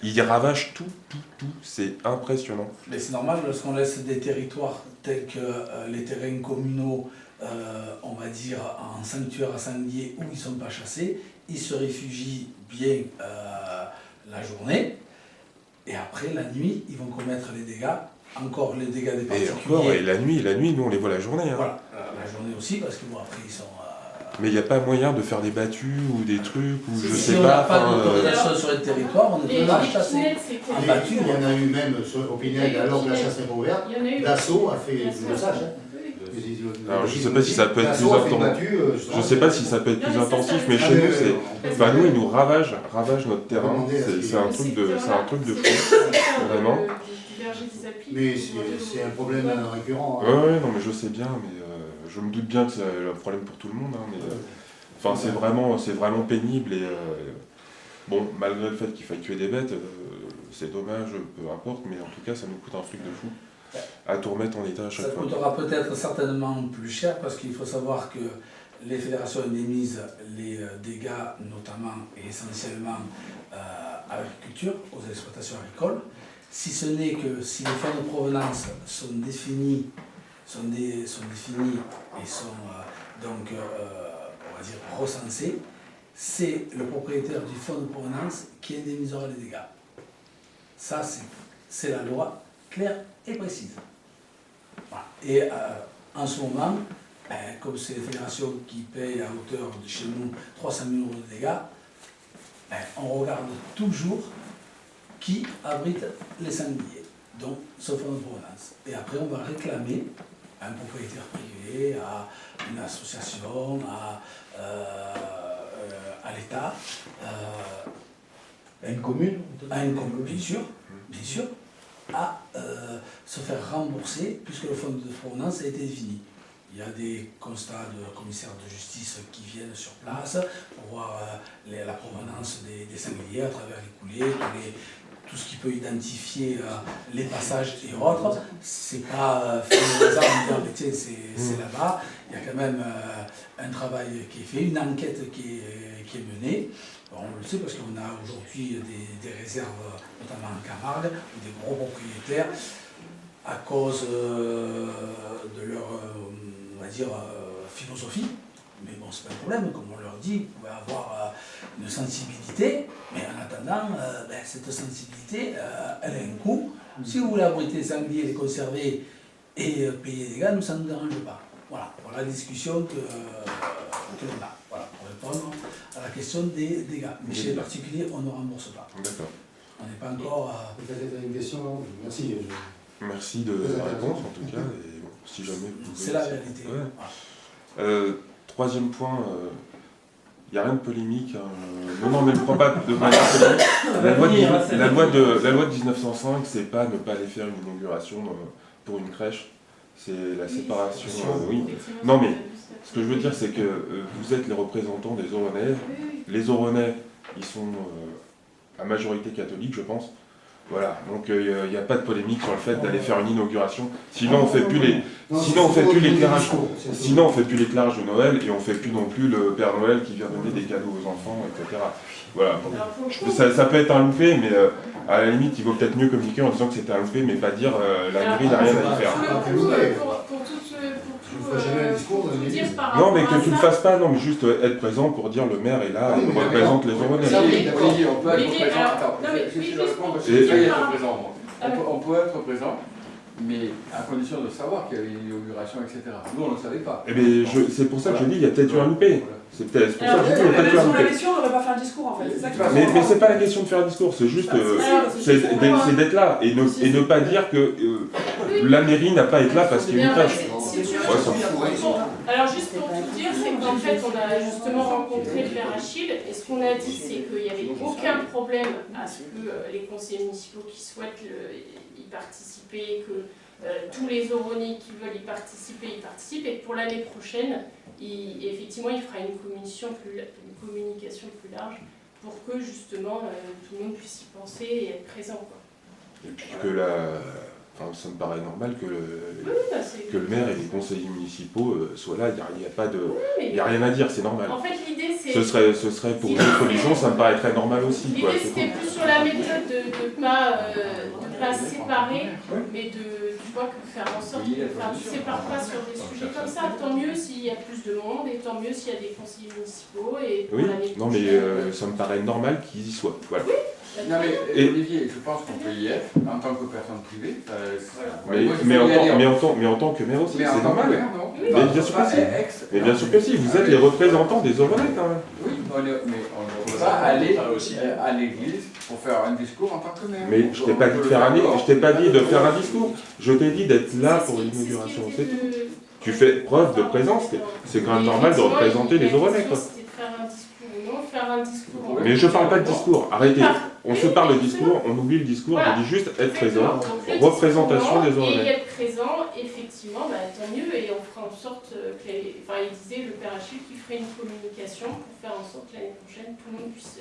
ils ravagent tout, c'est impressionnant. Mais c'est normal, lorsqu'on laisse des territoires tels que les terrains communaux, on va dire en sanctuaire à sangliers où ils ne sont pas chassés, ils se réfugient bien la journée, et après la nuit, ils vont commettre les dégâts, encore les dégâts des particuliers. Et la nuit, nous on les voit la journée. Hein. Voilà, la journée aussi, parce que bon, après ils sont... Mais il n'y a pas moyen de faire des battues ou des trucs, ou je sais si on pas... n'a pas d'autorisation sur le territoire, on ne peut pas chasser. En battu, il y en a eu même au Pinel, alors que la chasse n'est pas ouverte, Dassault a fait du dosage. Alors je sais pas si ça peut être plus intensif. Je sais pas si ça peut être plus intensif, mais chez nous, c'est... Enfin, nous, ils nous ravagent notre terrain. C'est un truc de fou, vraiment. Mais c'est un problème récurrent. Ouais, non, mais je sais bien, mais je me doute bien que c'est un problème pour tout le monde. Hein, mais enfin, c'est vraiment pénible et bon, malgré le fait qu'il faille tuer des bêtes, c'est dommage, peu importe, mais en tout cas, ça nous coûte un fric de fou à tout remettre en état à chaque fois. Ça coûtera peut-être certainement plus cher parce qu'il faut savoir que les fédérations indemnisent les dégâts, notamment et essentiellement à l'agriculture, aux exploitations agricoles. Si ce n'est que si les fins de provenance sont définies et sont donc, on va dire, recensées, c'est le propriétaire du fonds de provenance qui indemnisera les dégâts. Ça, c'est la loi claire et précise. Voilà. Et en ce moment, comme c'est les fédérations qui payent à hauteur de chez nous 300 000 € de dégâts, on regarde toujours qui abrite les sangliers, donc ce fonds de provenance. Et après, on va réclamer à un propriétaire privé, à une association, à l'État, à une commune, bien sûr, à se faire rembourser puisque le fonds de provenance a été défini. Il y a des constats de commissaires de justice qui viennent sur place pour voir la provenance des sangliers à travers les coulées, tout ce qui peut identifier les passages et autres. C'est pas fait au hasard, on dit, tiens, c'est là-bas. Il y a quand même un travail qui est fait, une enquête qui est menée. On le sait parce qu'on a aujourd'hui des réserves, notamment en Camargue, où des gros propriétaires, à cause de leur, on va dire, philosophie. Mais bon, c'est pas un problème, comme on leur dit, vous pouvez avoir une sensibilité, mais en attendant, cette sensibilité, elle a un coût. Si vous voulez abriter les sangliers, les conserver et payer des dégâts, nous, ça ne nous dérange pas. Voilà la discussion que l'on a. Voilà, pour répondre à la question des dégâts. Mais chez les particuliers, on ne rembourse pas. D'accord. On n'est pas encore... Peut-être une question, merci. Merci de la réponse, en tout cas, et bon, si jamais vous pouvez... C'est la réalité. Ouais. Voilà. Troisième point, il n'y a rien de polémique. Hein. Non, mais ne prends pas de manière polémique. La loi de 1905, c'est pas ne pas aller faire une inauguration pour une crèche. C'est la séparation. Oui. Non, mais ce que je veux dire, c'est que vous êtes les représentants des Oronais. Les Oronais, ils sont à majorité catholique, je pense. Voilà, donc il n'y a pas de polémique sur le fait d'aller faire une inauguration. Sinon on fait plus l'éclairage. Sinon on fait plus l'éclairage de Noël et on fait plus non plus le Père Noël qui vient donner des cadeaux aux enfants, etc. Voilà. Ça peut être un loupé, mais à la limite il vaut peut-être mieux communiquer en disant que c'était un loupé, mais pas dire la mairie n'a rien à y faire. Non, mais que tu ne le fasses pas, non, mais juste être présent pour dire le maire est là, il représente les Oronais. On peut être présent. On peut être présent, mais à condition de savoir qu'il y avait une inauguration, etc. Nous, on ne le savait pas. Eh bien, c'est pour ça que je dis, il y a peut-être eu un loupé. C'est pour ça que je dis, il y a peut-être eu un loupé. On ne devrait pas faire un discours, en fait. Mais c'est pas la question de faire un discours, c'est juste c'est d'être là et ne pas dire que la mairie n'a pas à être là parce qu'il y a une crèche. Alors juste pour tout dire, c'est qu'en fait on a justement rencontré le père Achille et ce qu'on a dit c'est qu'il n'y avait aucun problème à ce que les conseillers municipaux qui souhaitent y participer, que tous les Oronais qui veulent y participer, y participent et que pour l'année prochaine, effectivement il fera une communication plus large pour que justement tout le monde puisse y penser et être présent, quoi. Et puis Voilà. enfin, ça me paraît normal que que le maire et les conseillers municipaux soient là, il n'y a pas de... mais Il n'y a rien à dire, c'est normal. en fait, l'idée, c'est... Ce serait pour une autre vision, ça me paraîtrait normal aussi. Quoi, L'idée, c'était plus sur la méthode de ne pas séparer, mais tu vois, que faire en sorte que tu ne sépares pas sur des sujets comme ça. Tant mieux s'il y a plus de monde, et tant mieux s'il y a des conseillers municipaux. Et pour Oui, l'année non mais prochaine, ça me paraît normal qu'ils y soient. Voilà. Non mais Et- Olivier, je pense qu'on peut y être en tant que personne privée. Mais en tant que maire aussi, Mais en c'est tant que normal. maire, non. Oui, Mais bien sûr que si. Mais bien sûr que si, vous êtes les représentants des Orenais quand même. Oui, mais on ne peut pas aller à l'église pour faire un discours en tant que maire. Mais je t'ai pas dit de faire je t'ai pas dit de faire un discours. Je t'ai dit d'être là pour l'inauguration, c'est tout. Tu fais preuve de présence, c'est quand même normal de représenter les Orenais, quoi. C'était de faire un discours ou non, faire un discours. Mais je parle pas de discours, arrêtez. On se parle de discours, on oublie le discours, Voilà. je dis juste être présent, Donc, le représentation des discours, et Orenais. être présent, effectivement, tant mieux, et on fera en sorte que, il disait, le père Achille, qui ferait une communication pour faire en sorte que l'année prochaine, tout le monde puisse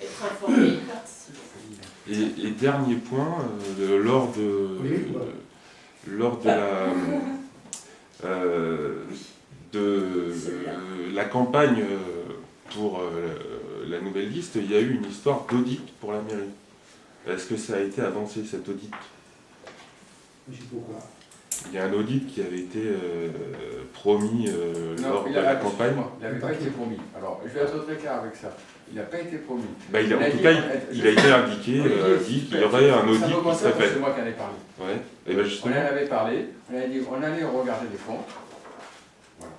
être informé et participer. Et dernier point, lors de la campagne pour la nouvelle liste, il y a eu une histoire d'audit pour la mairie. Est-ce que ça a été avancé, cet audit? Je sais pas quoi. Il y a un audit qui avait été promis lors de la campagne. Il n'avait pas été promis. Alors, je vais être très clair avec ça. Il n'a pas été promis. En tout cas, il a été indiqué, dit qu'il y aurait un audit qui serait fait. C'est moi qui en ai parlé. Ouais. Et ben On justement, en avait parlé, on avait dit on allait regarder les comptes.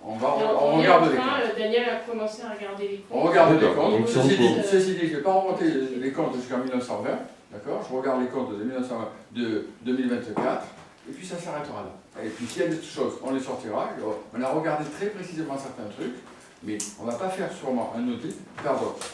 Voilà. Et On est regarde en les train, comptes. Daniel a commencé à regarder les comptes. On regarde les D'accord. comptes. Donc, c'est en Ceci cours. dit, je ne vais pas remonter les comptes jusqu'en 1920. D'accord. Je regarde les comptes de 2024. Et puis ça s'arrêtera là. Et puis s'il y a des choses, on les sortira. On a regardé très précisément certains trucs. Mais on ne va pas faire sûrement un audit,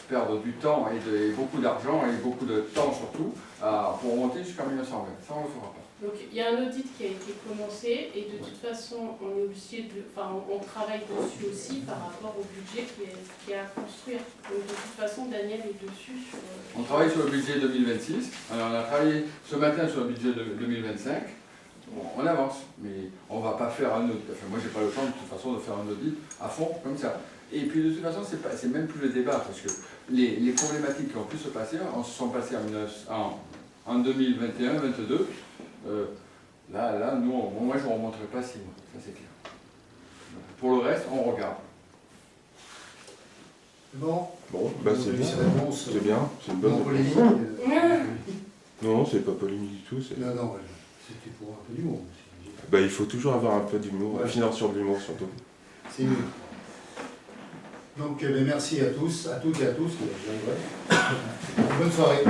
perdre du temps et beaucoup d'argent et beaucoup de temps surtout pour remonter jusqu'en 1920. Ça, on ne le fera pas. Donc il y a un audit qui a été commencé et de toute façon on est obligé on travaille dessus aussi par rapport au budget qui est à construire. Donc de toute façon Daniel est dessus sur... On travaille sur le budget 2026. Alors, on a travaillé ce matin sur le budget de 2025. Bon, on avance, mais on ne va pas faire un audit. Enfin, moi, j'ai pas le temps de toute façon de faire un audit à fond comme ça. Et puis de toute façon, c'est même plus le débat parce que les problématiques qui ont pu se passer, se sont passées en 2021-2022. Là, nous, moi, je ne remonterai pas 6 mois, ça c'est clair. Pour le reste, on regarde. Bon, c'est bien. C'est bien, c'est une bonne non polémique. Non, c'est pas polémique du tout. Non, c'était pour un peu d'humour. Il faut toujours avoir un peu d'humour, finir sur de l'humour surtout. C'est mieux. Donc, merci à tous, à toutes et à tous. Bonne soirée.